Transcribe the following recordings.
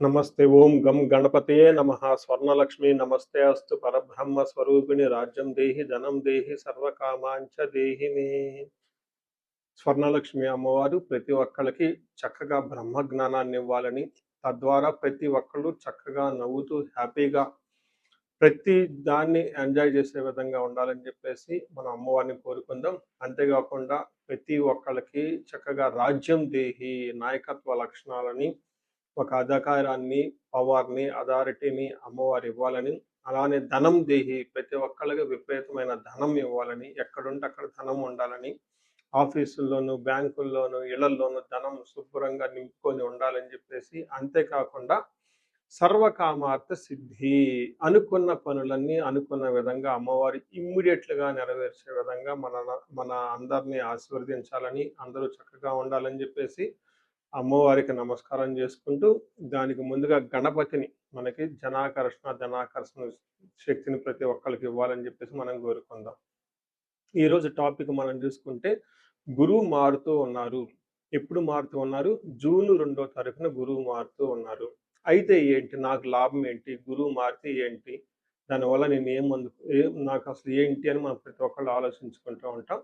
నమస్తే ఓం గం గణపతయే నమః స్వర్ణలక్ష్మి నమస్తే అస్తు పరబ్రహ్మ స్వరూపిణి రాజ్యం దేహి ధనం దేహి సర్వకామాంచ దేహి మే. స్వర్ణలక్ష్మి అమ్మవారు ప్రతి ఒక్కళ్ళకి చక్కగా బ్రహ్మ జ్ఞానాన్ని ఇవ్వాలని, తద్వారా ప్రతి ఒక్కళ్ళు చక్కగా నవ్వుతూ హ్యాపీగా ప్రతి దాన్ని ఎంజాయ్ చేసే విధంగా ఉండాలని చెప్పేసి మనం అమ్మవారిని కోరుకుందాం. అంతేకాకుండా ప్రతి ఒక్కళ్ళకి చక్కగా రాజ్యం దేహి నాయకత్వ లక్షణాలని, ఒక అధికారాన్ని, పవర్‌ని, అథారిటీని అమ్మవారు ఇవ్వాలని, అలానే ధనం దేహి ప్రతి ఒక్కళ్ళకి విపరీతమైన ధనం ఇవ్వాలని, ఎక్కడుంటే అక్కడ ధనం ఉండాలని, ఆఫీసుల్లోనూ, బ్యాంకుల్లోనూ, ఇళ్లల్లోనూ ధనం శుభ్రంగా నింపుకొని ఉండాలని చెప్పేసి, అంతేకాకుండా సర్వకామార్థ సిద్ధి అనుకున్న పనులన్నీ అనుకున్న విధంగా అమ్మవారు ఇమ్మీడియట్‌గా నెరవేర్చే విధంగా మన అందరిని ఆశీర్వదించాలని, అందరూ చక్కగా ఉండాలని చెప్పేసి అమ్మవారికి నమస్కారం చేసుకుంటూ, దానికి ముందుగా గణపతిని మనకి జనాకర్షణ, ధనాకర్షణ శక్తిని ప్రతి ఒక్కళ్ళకి ఇవ్వాలని చెప్పేసి మనం కోరుకుందాం. ఈరోజు టాపిక్ మనం చూసుకుంటే గురువు మారుతూ ఉన్నారు. ఎప్పుడు మారుతూ ఉన్నారు? జూన్ 2వ తారీఖున గురువు మారుతూ ఉన్నారు. అయితే ఏంటి? నాకు లాభం ఏంటి? గురువు మారితే ఏంటి? దానివల్ల నేను నాకు అసలు ఏంటి అని మనం ప్రతి ఒక్కళ్ళు ఆలోచించుకుంటూ ఉంటాం.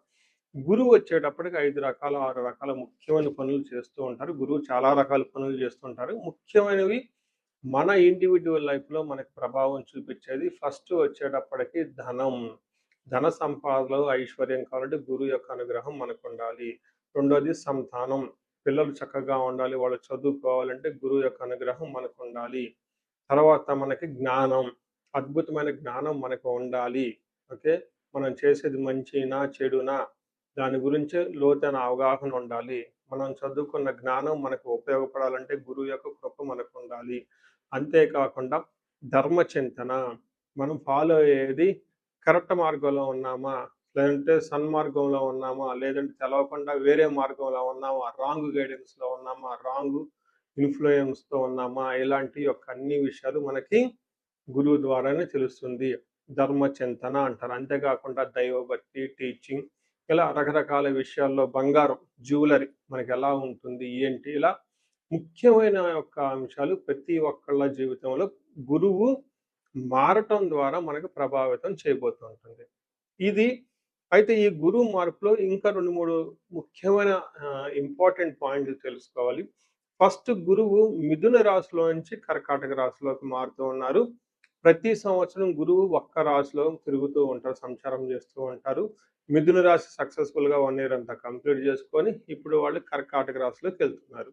గురువు వచ్చేటప్పటికి 5 రకాల, 6 రకాల ముఖ్యమైన పనులు చేస్తూ ఉంటారు. గురువు చాలా రకాల పనులు చేస్తుంటారు. ముఖ్యమైనవి మన ఇండివిడ్యువల్ లైఫ్‌లో మనకు ప్రభావం చూపించేది ఫస్ట్ వచ్చేటప్పటికి ధనం. ధన సంపాదనలో ఐశ్వర్యం కావాలంటే గురువు యొక్క అనుగ్రహం మనకుండాలి. రెండోది సంతానం. పిల్లలు చక్కగా ఉండాలి, వాళ్ళు చదువుకోవాలంటే గురువు యొక్క అనుగ్రహం మనకుండాలి. తర్వాత మనకి జ్ఞానం, అద్భుతమైన జ్ఞానం మనకు ఉండాలి. ఓకే. మనం చేసేది మంచినా, చెడునా దాని గురించి లోతైన అవగాహన ఉండాలి. మనం చదువుకున్న జ్ఞానం మనకు ఉపయోగపడాలంటే గురువు యొక్క కృప మనకుండాలి. అంతేకాకుండా ధర్మచింతన, మనం ఫాలో అయ్యేది కరెక్ట్ మార్గంలో ఉన్నామా? లేదంటే సన్మార్గంలో ఉన్నామా? లేదంటే తెలవకుండా వేరే మార్గంలో ఉన్నామా? రాంగ్ గైడెన్స్‌లో ఉన్నామా? రాంగ్ ఇన్‌ఫ్లూయెన్స్‌తో ఉన్నామా? ఇలాంటి యొక్క అన్ని విషయాలు మనకి గురువు ద్వారానే తెలుస్తుంది. ధర్మచింతన అంటారు. అంతేకాకుండా దైవభక్తి, టీచింగ్ ఇలా రకరకాల విషయాల్లో బంగారం, జ్యువెలరీ మనకెలా ఉంటుంది? ఏంటి? ఇలా ముఖ్యమైన యొక్క అంశాలు ప్రతి ఒక్కళ్ళ జీవితంలో గురువు మారటం ద్వారా మనకు ప్రభావితం చేయబోతూ ఉంటుంది. ఇది అయితే ఈ గురువు మార్పులో ఇంకా 2, 3 ముఖ్యమైన ఇంపార్టెంట్ పాయింట్లు తెలుసుకోవాలి. ఫస్ట్ గురువు మిథున రాశిలో నుంచి కర్కాటక రాశిలోకి మారుతూ ఉన్నారు. ప్రతి సంవత్సరం గురువు ఒక్క రాశిలో తిరుగుతూ ఉంటారు, సంచారం చేస్తూ ఉంటారు. మిథున రాశి సక్సెస్‌ఫుల్‌గా 1 ఇయర్ అంతా కంప్లీట్ చేసుకొని ఇప్పుడు వాళ్ళు కర్కాటక రాశిలోకి వెళ్తున్నారు.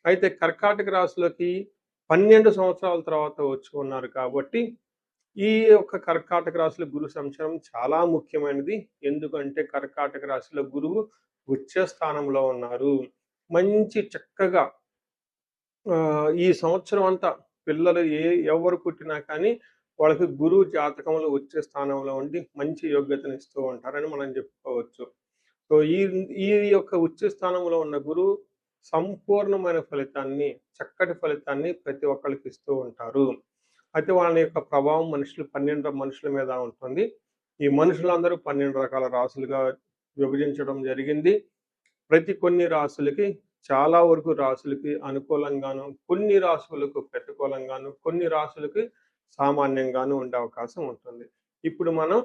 అయితే కర్కాటక రాశిలోకి 12 సంవత్సరాల తర్వాత వచ్చి ఉన్నారు కాబట్టి ఈ యొక్క కర్కాటక రాశిలో గురు సంచారం చాలా ముఖ్యమైనది. ఎందుకంటే కర్కాటక రాశిలో గురువు ఉచ్చ స్థానంలో ఉన్నారు. మంచి చక్కగా ఈ సంవత్సరం అంతా పిల్లలు ఎవరు పుట్టినా కానీ వాళ్ళకి గురువు జాతకంలో వచ్చే స్థానంలో ఉండి మంచి యోగ్యతనిస్తూ ఉంటారని మనం చెప్పుకోవచ్చు. సో, ఈ ఈ యొక్క ఉచ్చ స్థానంలో ఉన్న గురువు సంపూర్ణమైన ఫలితాన్ని, చక్కటి ఫలితాన్ని ప్రతి ఒక్కళ్ళకి ఇస్తూ ఉంటారు. అయితే వాళ్ళ యొక్క ప్రభావం 12 మనుషుల మీద ఉంటుంది. ఈ మనుషులందరూ 12 రకాల రాసులుగా విభజించడం జరిగింది. కొన్ని రాసులకి చాలా వరకు రాసులకి అనుకూలంగాను, కొన్ని రాసులకు ప్రతికూలంగాను, కొన్ని రాసులకి సామాన్యంగాను ఉండే అవకాశం ఉంటుంది. ఇప్పుడు మనం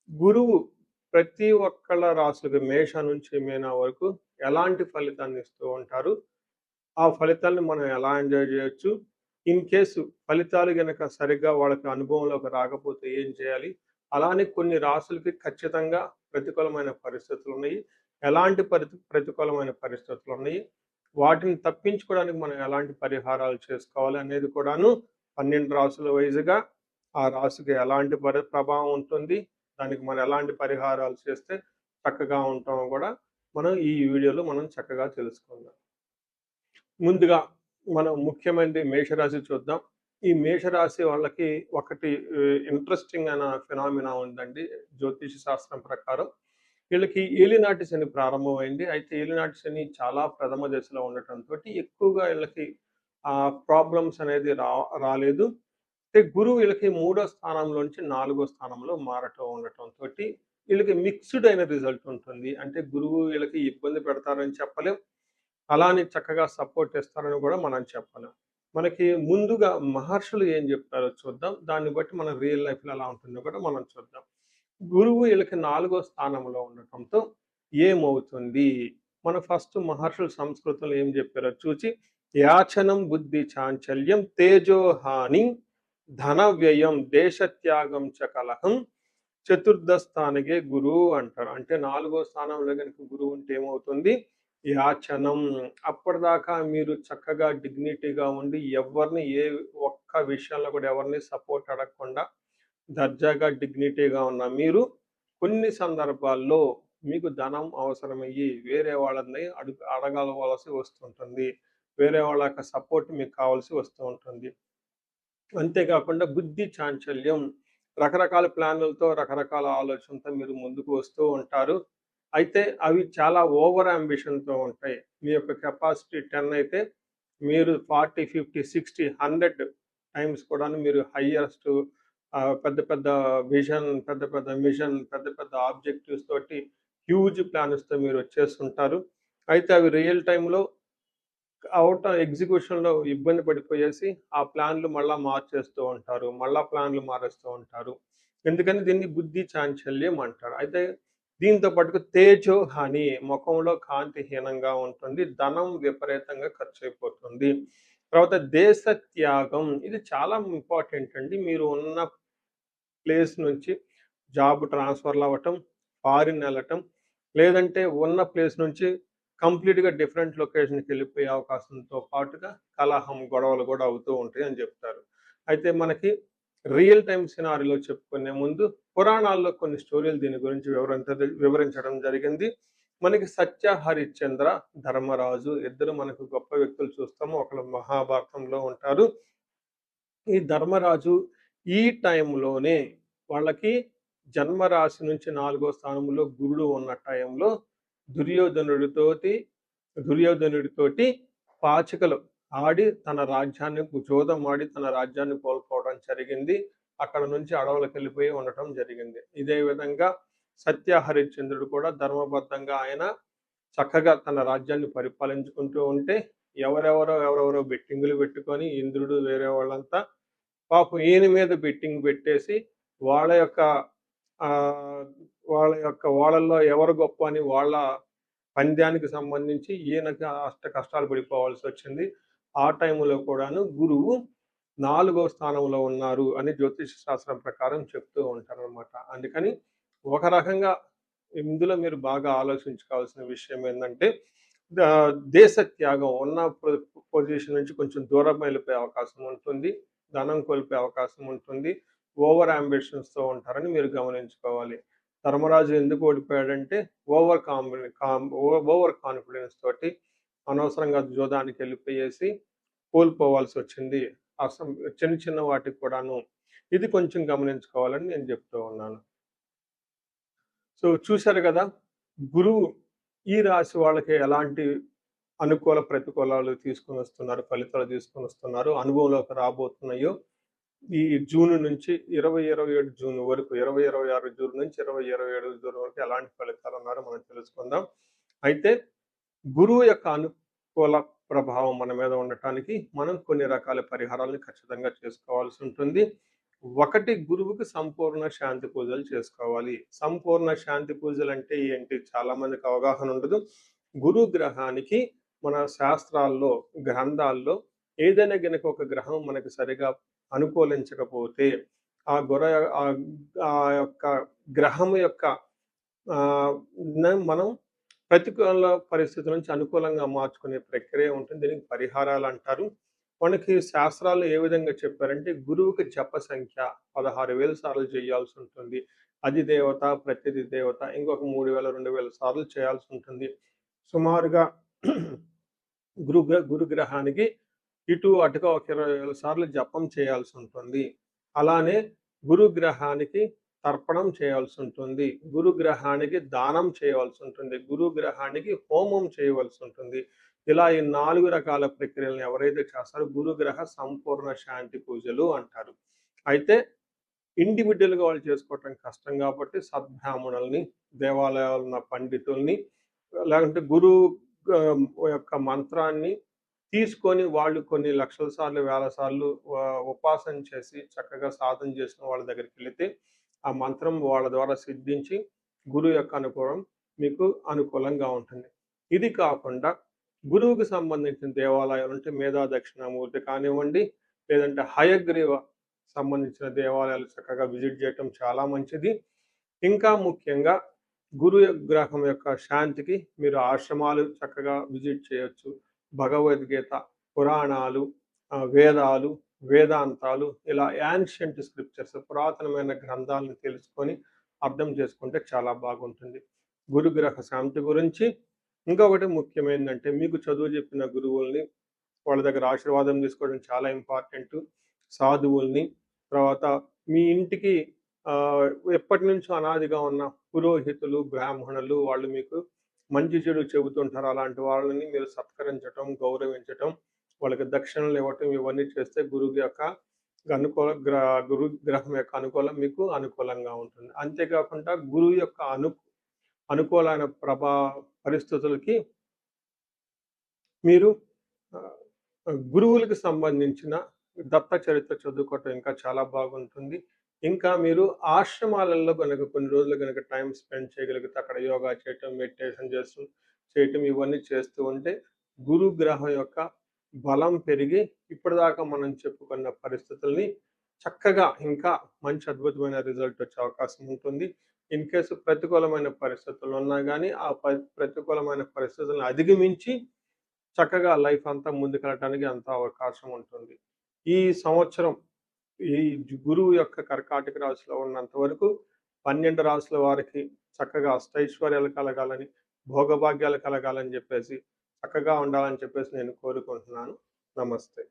గురువు ప్రతి ఒక్కళ్ళ రాసులకి మేష నుంచి మీన వరకు ఎలాంటి ఫలితాన్ని ఇస్తూ ఉంటారు? ఆ ఫలితాలను మనం ఎలా ఎంజాయ్ చేయొచ్చు? ఇన్ కేసు ఫలితాలు గనక సరిగ్గా వాళ్ళకి అనుభవంలోకి రాకపోతే ఏం చేయాలి? అలానే కొన్ని రాసులకి ఖచ్చితంగా ప్రతికూలమైన పరిస్థితులున్నాయి. ఎలాంటి ప్రతికూలమైన పరిస్థితులున్నాయి? వాటిని తప్పించుకోవడానికి మనం ఎలాంటి పరిహారాలు చేసుకోవాలి అనేది కూడాను 12 రాసుల వైస్‌గా ఆ రాశికి ఎలాంటి ప్రభావం ఉంటుంది? దానికి మనం ఎలాంటి పరిహారాలు చేస్తే చక్కగా ఉంటామో కూడా మనం ఈ వీడియోలో మనం చక్కగా తెలుసుకుందాం. ముందుగా మనం ముఖ్యమైనది మేషరాశి చూద్దాం. ఈ మేషరాశి వాళ్ళకి ఒకటి ఇంట్రెస్టింగ్ అయిన ఫినామినా ఉందండి జ్యోతిష శాస్త్రం ప్రకారం. వీళ్ళకి ఏలినాటి శని ప్రారంభమైంది. అయితే ఏలినాటి శని చాలా ప్రథమ దశలో ఉండటంతోటి ఎక్కువగా వీళ్ళకి ప్రాబ్లమ్స్ అనేది రాలేదు. అయితే గురువు వీళ్ళకి 3వ స్థానంలో నుంచి 4వ స్థానంలో మారటం ఉండటంతోటి వీళ్ళకి మిక్స్డ్ అయిన రిజల్ట్ ఉంటుంది. అంటే గురువు వీళ్ళకి ఇబ్బంది పెడతారని చెప్పలేం. అలానే చక్కగా సపోర్ట్ ఇస్తారని కూడా మనం చెప్పలేం. మనకి ముందుగా మహర్షులు ఏం చెప్తారో చూద్దాం. దాన్ని బట్టి మన రియల్ లైఫ్‌లో ఎలా ఉంటుందో కూడా మనం చూద్దాం. గురువు ఈళ్ళకి 4 స్థానంలో ఉండటంతో ఏమవుతుంది? మన ఫస్ట్ మహర్షులు సంస్కృతంలో ఏం చెప్పారో చూచి, యాచనం బుద్ధి చాంచల్యం తేజోహాని ధన వ్యయం దేశత్యాగం చ కలహం చతుర్థ స్థానికే గురువు అంటారు. అంటే 4 స్థానంలో గనుక గురువు ఉంటే ఏమవుతుంది? యాచనం. అప్పటిదాకా మీరు చక్కగా డిగ్నిటీగా ఉండి ఎవరిని ఏ ఒక్క విషయంలో కూడా ఎవరిని సపోర్ట్ అడగకుండా దర్జాగా డిగ్నిటీగా ఉన్న మీరు కొన్ని సందర్భాల్లో మీకు ధనం అవసరమయ్యి వేరే వాళ్ళని అడగవలసి వస్తుంటుంది. వేరే వాళ్ళ యొక్క సపోర్ట్ మీకు కావాల్సి వస్తూ ఉంటుంది. అంతేకాకుండా బుద్ధి చాంచల్యం, రకరకాల ప్లాన్‌లతో, రకరకాల ఆలోచనలతో మీరు ముందుకు వస్తూ ఉంటారు. అయితే అవి చాలా ఓవర్ యాంబిషన్‌తో ఉంటాయి. మీ యొక్క కెపాసిటీ 10 అయితే మీరు 40, 50, 60, 100 టైమ్స్ కూడాను మీరు హైయెస్ట్ పెద్ద పెద్ద విజన్, పెద్ద పెద్ద మిషన్, పెద్ద పెద్ద ఆబ్జెక్టివ్స్ తోటి హ్యూజ్ ప్లాన్స్‌తో మీరు వచ్చేస్తుంటారు. అయితే అవి రియల్ టైమ్‌లో ఎగ్జిక్యూషన్‌లో ఇబ్బంది పడిపోయేసి, ఆ ప్లాన్‌లు మళ్ళా మార్చేస్తూ ఉంటారు. మళ్ళా ప్లాన్‌లు మారుస్తూ ఉంటారు. ఎందుకని దీన్ని బుద్ధి చాంచల్యం అంటారు. అయితే దీంతో పాటుగా తేజో హాని, ముఖంలో కాంతిహీనంగా ఉంటుంది. ధనం విపరీతంగా ఖర్చయిపోతుంది. తర్వాత దేశ త్యాగం, ఇది చాలా ఇంపార్టెంట్ అండి. మీరు ఉన్న ప్లేస్ నుంచి జాబ్ ట్రాన్స్ఫర్‌లు అవ్వటం, ఫారిన్ ఎళ్ళటం, లేదంటే ఉన్న ప్లేస్ నుంచి కంప్లీట్‌గా డిఫరెంట్ లొకేషన్‌కి వెళ్ళిపోయే అవకాశంతో పాటుగా కలహం, గొడవలు కూడా అవుతూ ఉంటాయి అని చెప్తారు. అయితే మనకి రియల్ టైమ్ సినారియోలో చెప్పుకునే ముందు పురాణాల్లో కొన్ని స్టోరీలు దీని గురించి వివరించడం జరిగింది. మనకి సత్య హరిశ్చంద్ర, ధర్మరాజు ఇద్దరు మనకు గొప్ప వ్యక్తులు చూస్తాము. ఒకళ్ళు మహాభారతంలో ఉంటారు. ఈ ధర్మరాజు ఈ టైంలోనే వాళ్ళకి జన్మరాశి నుంచి 4వ స్థానంలో గురుడు ఉన్న టైంలో దుర్యోధనుడితోటి దుర్యోధనుడితోటి పాచికలు ఆడి తన రాజ్యాన్ని జూదం ఆడి తన రాజ్యాన్ని కోల్పోవడం జరిగింది. అక్కడ నుంచి అడవులకు వెళ్ళిపోయి ఉండటం జరిగింది. ఇదే విధంగా సత్య హరిశ్చంద్రుడు కూడా ధర్మబద్ధంగా ఆయన చక్కగా తన రాజ్యాన్ని పరిపాలించుకుంటూ ఉంటే ఎవరెవరో బెట్టింగులు పెట్టుకొని ఇంద్రుడు వేరే వాళ్ళంతా పాపం ఈయన మీద బెట్టింగ్ పెట్టేసి వాళ్ళ యొక్క ఆహ్, వాళ్ళల్లో ఎవరు గొప్ప అని వాళ్ళ పంద్యానికి సంబంధించి ఈయనకి అష్ట కష్టాలు పడిపోవాల్సొచ్చింది. ఆ టైంలో కూడాను గురువు 4వ స్థానంలో ఉన్నారు అని జ్యోతిష శాస్త్రం ప్రకారం చెప్తూ ఉంటారనమాట. అందుకని ఒక రకంగా ఇందులో మీరు బాగా ఆలోచించుకోవాల్సిన విషయం ఏందంటే దేశ త్యాగం ఉన్న పొజిషన్ నుంచి కొంచెం దూరం వెళ్ళిపోయే అవకాశం ఉంటుంది. ధనం కోల్పోయే అవకాశం ఉంటుంది. ఓవర్ యాంబిషన్స్‌తో ఉంటారని మీరు గమనించుకోవాలి. ధర్మరాజు ఎందుకు ఓడిపోయాడంటే ఓవర్ కాన్ఫిడెన్స్ తోటి అనవసరంగా జూదానికి వెళ్ళిపోయేసి కోల్పోవాల్సొచ్చింది. అసం చిన్న చిన్న వాటికి కూడాను. ఇది కొంచెం గమనించుకోవాలని నేను చెప్తూ ఉన్నాను. సో చూశారు గదా! గురువు ఈ రాశి వాళ్ళకి ఎలాంటి అనుకూల, ప్రతికూలాలు తీసుకొనొస్తున్నారు, ఫలితాలు తీసుకొనొస్తున్నారు, అనుభవంలోకి రాబోతున్నాయో ఈ జూన్ నుంచి 2027 జూన్ వరకు, 2026 జూన్ నుంచి 2027 జూన్ వరకు ఎలాంటి ఫలితాలున్నారో మనం తెలుసుకుందాం. అయితే గురువు యొక్క అనుకూల ప్రభావం మన మీద ఉండటానికి మనం కొన్ని రకాల పరిహారాలను ఖచ్చితంగా చేసుకోవాల్సి ఉంటుంది. ఒకటి, గురువుకి సంపూర్ణ శాంతి పూజలు చేసుకోవాలి. సంపూర్ణ శాంతి పూజలు అంటే ఏంటి? చాలా మందికి అవగాహన ఉండదు. గురు గ్రహానికి మన శాస్త్రాల్లో, గ్రంథాల్లో ఏదైనా గనక ఒక గ్రహం మనకి సరిగా అనుకూలించకపోతే ఆ గుర ఆహ్, ఆ యొక్క గ్రహం యొక్క మనం ప్రతికూల పరిస్థితుల నుంచి అనుకూలంగా మార్చుకునే ప్రక్రియ ఉంటుంది. దీనికి పరిహారాలంటారు. మనకి శాస్త్రాల్లో ఏ విధంగా చెప్పారంటే, గురువుకి జప సంఖ్య 16,000 సార్లు చేయాల్సుంటుంది. అధిదేవత, ప్రత్యధి దేవత ఇంకొక 3,000, 2,000 సార్లు చేయాల్సుంటుంది. సుమారుగా గురుగ్రహానికి ఇటు అటుగా ఒక 20,000 సార్లు జపం చేయాల్సుంటుంది. అలానే గురుగ్రహానికి తర్పణం చేయాల్సుంటుంది. గురుగ్రహానికి దానం చేయవలసుంటుంది. గురుగ్రహానికి హోమం చేయవలసుంటుంది. ఇలా ఈ 4 రకాల ప్రక్రియలను ఎవరైతే చేస్తారో గురుగ్రహ సంపూర్ణ శాంతి పూజలు అంటారు. అయితే ఇండివిడ్యువల్‌గా వాళ్ళు చేసుకోవటం కష్టం కాబట్టి సద్బ్రాహ్మణుల్ని, దేవాలయాల్లో ఉన్న పండితుల్ని, లేకుంటే గురువు యొక్క మంత్రాన్ని తీసుకొని వాళ్ళు కొన్ని లక్షల సార్లు, వేల సార్లు ఉపాసన చేసి చక్కగా సాధన చేసిన వాళ్ళ దగ్గరికెళితే ఆ మంత్రం వాళ్ళ ద్వారా సిద్ధించి గురువు యొక్క అనుగ్రహం మీకు అనుకూలంగా ఉంటుంది. ఇది కాకుండా గురువుకి సంబంధించిన దేవాలయాలు అంటే మేధా దక్షిణామూర్తి కానివ్వండి, లేదంటే హయగ్రీవ సంబంధించిన దేవాలయాలు చక్కగా విజిట్ చేయటం చాలా మంచిది. ఇంకా ముఖ్యంగా గురు గ్రహం యొక్క శాంతికి మీరు ఆశ్రమాలు చక్కగా విజిట్ చేయొచ్చు. భగవద్గీత, పురాణాలు, వేదాలు, వేదాంతాలు ఇలా యాన్షియంట్ స్క్రిప్చర్స్ పురాతనమైన గ్రంథాలను తెలుసుకొని అర్థం చేసుకుంటే చాలా బాగుంటుంది. గురుగ్రహ శాంతి గురించి ఇంకొకటి ముఖ్యమైనదంటే మీకు చదువు చెప్పిన గురువుల్ని వాళ్ళ దగ్గర ఆశీర్వాదం తీసుకోవడం చాలా ఇంపార్టెంటు. సాధువుల్ని, తర్వాత మీ ఇంటికి ఎప్పటి నుంచో అనాదిగా ఉన్న పురోహితులు, బ్రాహ్మణులు వాళ్ళు మీకు మంచి చెడు చెబుతుంటారు. అలాంటి వాళ్ళని మీరు సత్కరించటం, గౌరవించటం, వాళ్ళకి దక్షిణలు ఇవ్వటం ఇవన్నీ చేస్తే గురువు యొక్క గురు గ్రహం యొక్క అనుకూలం మీకు అనుకూలంగా ఉంటుంది. అంతేకాకుండా గురువు యొక్క అనుకూలమైన పరిస్థితులకి మీరు గురువులకు సంబంధించిన దత్త చరిత్ర చదువుకోవటం ఇంకా చాలా బాగుంటుంది. ఇంకా మీరు ఆశ్రమాలలో గనక కొన్ని రోజులు గనక టైం స్పెండ్ చేయగలిగితే అక్కడ యోగా చేయటం, మెడిటేషన్ చేయటం ఇవన్నీ చేస్తూ ఉంటే గురు గ్రహం యొక్క బలం పెరిగి ఇప్పటిదాకా మనం చెప్పుకున్న పరిస్థితుల్ని చక్కగా ఇంకా మంచి అద్భుతమైన రిజల్ట్ వచ్చే అవకాశం ఉంటుంది. ఇన్ కేసు ప్రతికూలమైన పరిస్థితులు ఉన్నా కానీ ఆ ప్రతికూలమైన పరిస్థితులను అధిగమించి చక్కగా లైఫ్ అంతా ముందుకెళ్ళటానికి అంత అవకాశం ఉంటుంది. ఈ సంవత్సరం ఈ గురువు యొక్క కర్కాటక రాశిలో ఉన్నంత వరకు 12 రాశుల వారికి చక్కగా అష్టైశ్వర్యాలు కలగాలని, భోగభాగ్యాలు కలగాలని చెప్పేసి చక్కగా ఉండాలని చెప్పేసి నేను కోరుకుంటున్నాను. నమస్తే.